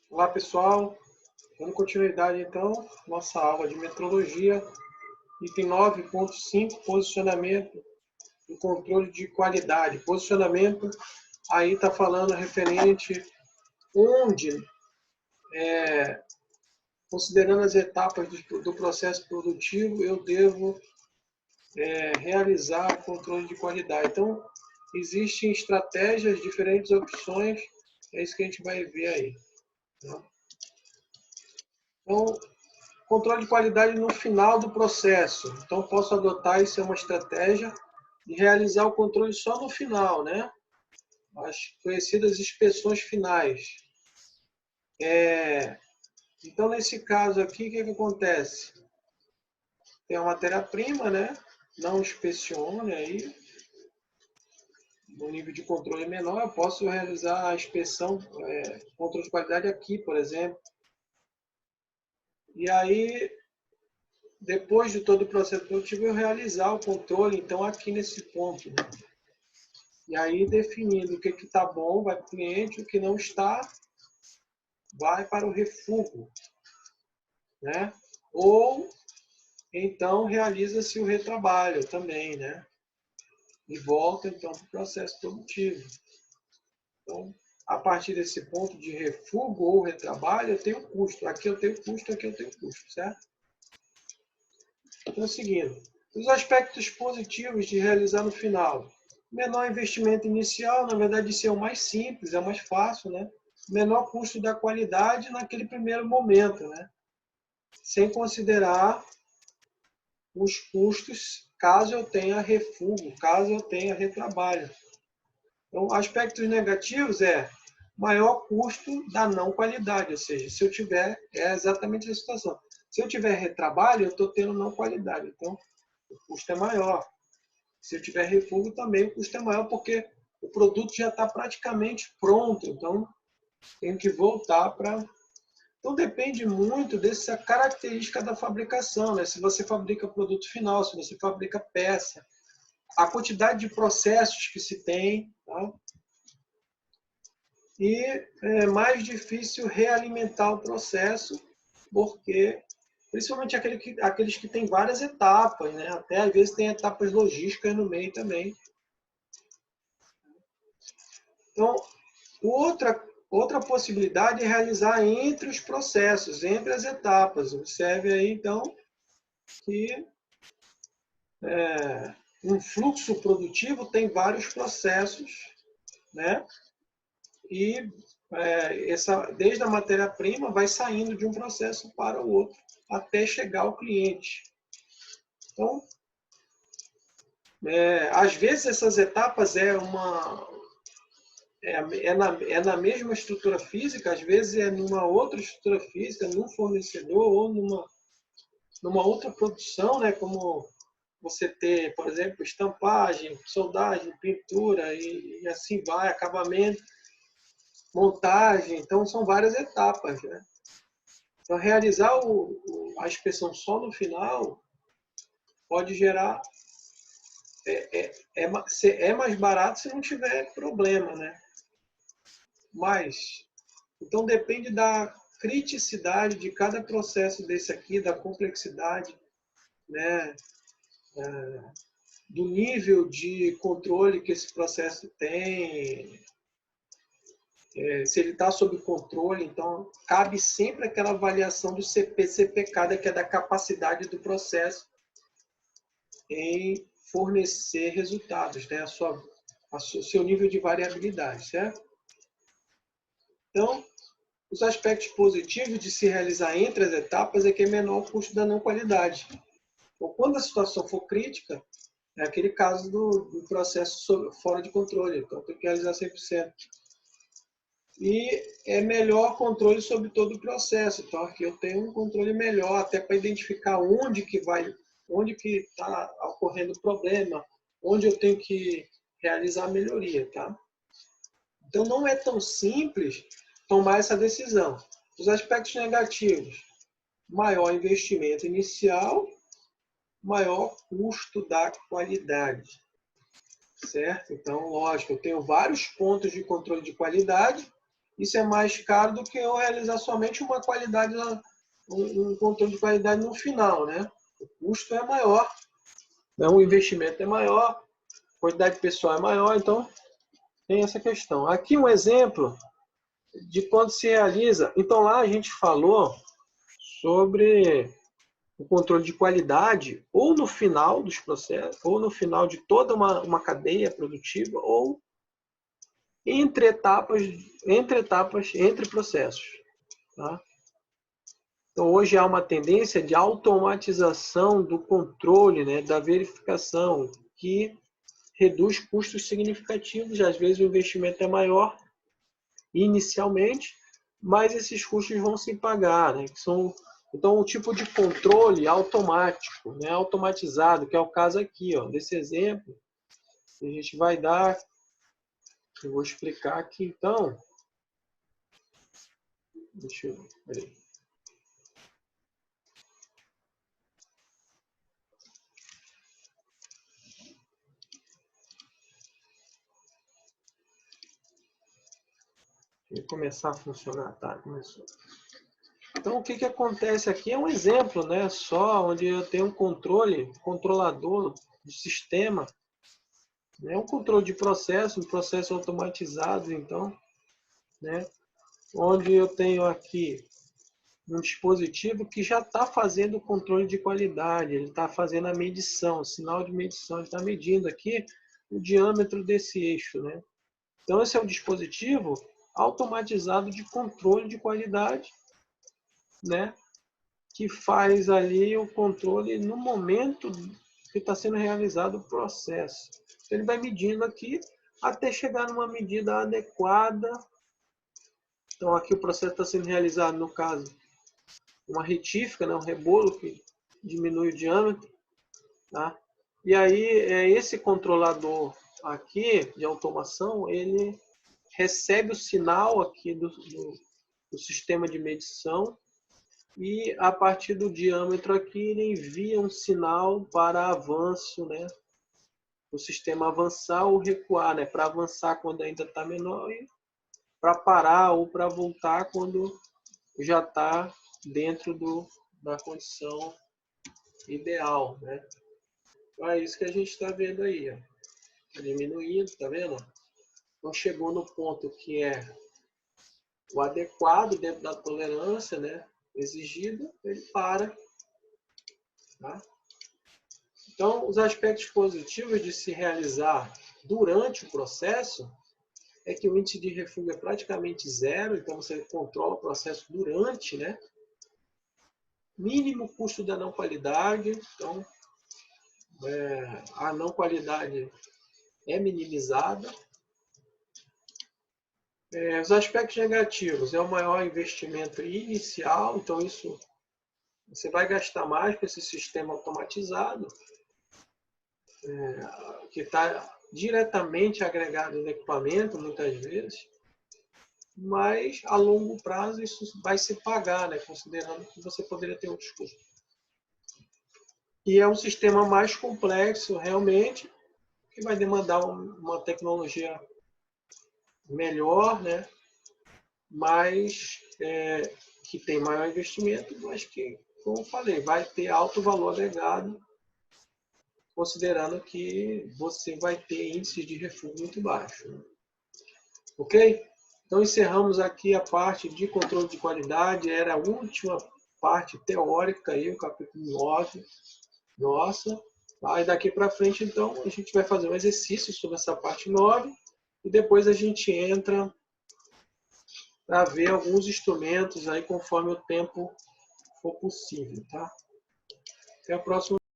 Olá pessoal, dando continuidade então, nossa aula de metrologia, item 9.5, posicionamento e controle de qualidade. Posicionamento, aí está falando referente onde, considerando as etapas do processo produtivo, eu devo realizar controle de qualidade. Então, existem estratégias, diferentes opções, é isso que a gente vai ver aí. Tá? Então, controle de qualidade no final do processo. Então, posso adotar isso é uma estratégia de realizar o controle só no final, né? As conhecidas inspeções finais. Então, nesse caso aqui, o que acontece? Tem a matéria-prima, né? Não inspecione aí. No nível de controle menor, eu posso realizar a inspeção, controle de qualidade aqui, por exemplo. E aí, depois de todo o processo produtivo, eu realizar o controle, então, aqui nesse ponto, né? E aí, definindo o que está bom, vai para o cliente, o que não está, vai para o refúgio, né? Ou, então, realiza-se o retrabalho também, né? E volta, então, para o processo produtivo. Então, a partir desse ponto de refúgio ou retrabalho, eu tenho custo. Aqui eu tenho custo, aqui eu tenho custo, certo? Então, seguindo. Os aspectos positivos de realizar no final. Menor investimento inicial, na verdade, isso é o mais simples, é o mais fácil, né? Menor custo da qualidade naquele primeiro momento, né? Sem considerar os custos caso eu tenha refúgio, caso eu tenha retrabalho. Então, aspectos negativos é maior custo da não qualidade, ou seja, se eu tiver, é exatamente a situação. Se eu tiver retrabalho, eu estou tendo não qualidade, então o custo é maior. Se eu tiver refúgio, também o custo é maior, porque o produto já está praticamente pronto, então tenho que voltar para... Então depende muito dessa característica da fabricação, né? Se você fabrica produto final, se você fabrica peça, a quantidade de processos que se tem, tá? E é mais difícil realimentar o processo, porque principalmente aqueles que têm várias etapas, né? Até às vezes tem etapas logísticas no meio também. Então, outra possibilidade é realizar entre os processos, entre as etapas. Observe aí, então, que um fluxo produtivo tem vários processos, né? E desde a matéria-prima vai saindo de um processo para o outro até chegar ao cliente. Então, às vezes essas etapas na mesma estrutura física, às vezes é numa outra estrutura física, num fornecedor ou numa outra produção, né? Como você ter, por exemplo, estampagem, soldagem, pintura e assim vai, acabamento, montagem. Então, são várias etapas, né? Então, realizar a inspeção só no final pode gerar... É mais barato se não tiver problema, né? Mas, então depende da criticidade de cada processo desse aqui, da complexidade, né? Do nível de controle que esse processo tem, se ele está sob controle. Então, cabe sempre aquela avaliação do CPCPK, que é da capacidade do processo em fornecer resultados, né? O seu nível de variabilidade, certo? Então, os aspectos positivos de se realizar entre as etapas é que é menor o custo da não qualidade. Então, quando a situação for crítica, é aquele caso do processo fora de controle, então tem que realizar 100%. E é melhor controle sobre todo o processo. Então, aqui eu tenho um controle melhor, até para identificar onde que está ocorrendo o problema, onde eu tenho que realizar a melhoria, tá? Então, não é tão simples tomar essa decisão. Os aspectos negativos: maior investimento inicial, maior custo da qualidade, certo? Então, lógico, eu tenho vários pontos de controle de qualidade, isso é mais caro do que eu realizar somente uma qualidade, um controle de qualidade no final, né? O custo é maior, né? O investimento é maior, a quantidade de pessoal é maior, então tem essa questão. Aqui um exemplo de quando se realiza. Então lá a gente falou sobre o controle de qualidade ou no final dos processos, ou no final de toda uma cadeia produtiva, ou entre processos. Tá? Então hoje há uma tendência de automatização do controle, né, da verificação, que reduz custos significativos. Às vezes o investimento é maior inicialmente, mas esses custos vão se pagar, né? Então, o tipo de controle automático, né? Automatizado, que é o caso aqui, ó, desse exemplo, que a gente vai dar, eu vou explicar aqui, então, deixa eu, peraí. Deixa eu começar a funcionar, tá? Começou. Então, o que acontece aqui é um exemplo, né? Só onde eu tenho um controlador do sistema, né? Um controle de processo, um processo automatizado, então, né? Onde eu tenho aqui um dispositivo que já está fazendo o controle de qualidade, ele está fazendo a medição, o sinal de medição, ele está medindo aqui o diâmetro desse eixo, né? Então, esse é um dispositivo automatizado de controle de qualidade, né? Que faz ali o controle no momento que está sendo realizado o processo. Ele vai medindo aqui até chegar numa medida adequada. Então, aqui o processo está sendo realizado, no caso, uma retífica, né, um rebolo que diminui o diâmetro. Tá? E aí, esse controlador aqui de automação, ele recebe o sinal aqui do sistema de medição e a partir do diâmetro aqui ele envia um sinal para avanço, né? O sistema avançar ou recuar, né? Para avançar quando ainda está menor e para parar ou para voltar quando já está dentro da condição ideal, né? Então é isso que a gente está vendo aí, ó. Diminuindo, tá vendo? Então chegou no ponto que é o adequado dentro da tolerância, né? Exigido, ele para. Tá? Então, os aspectos positivos de se realizar durante o processo é que o índice de refúgio é praticamente zero, então você controla o processo durante, né? Mínimo custo da não qualidade, então a não qualidade é minimizada. Os aspectos negativos é o maior investimento inicial, então isso você vai gastar mais com esse sistema automatizado, que está diretamente agregado no equipamento, muitas vezes, mas a longo prazo isso vai se pagar, né, considerando que você poderia ter outros custos. E é um sistema mais complexo, realmente, que vai demandar uma tecnologia melhor, né, mas que tem maior investimento, mas que, como eu falei, vai ter alto valor agregado, considerando que você vai ter índices de refúgio muito baixos. Né? Ok? Então, encerramos aqui a parte de controle de qualidade, era a última parte teórica, aí, o capítulo 9, nossa. Tá? E daqui para frente, então, a gente vai fazer um exercício sobre essa parte 9 e depois a gente entra para ver alguns instrumentos aí conforme o tempo for possível. Tá? Até a próxima.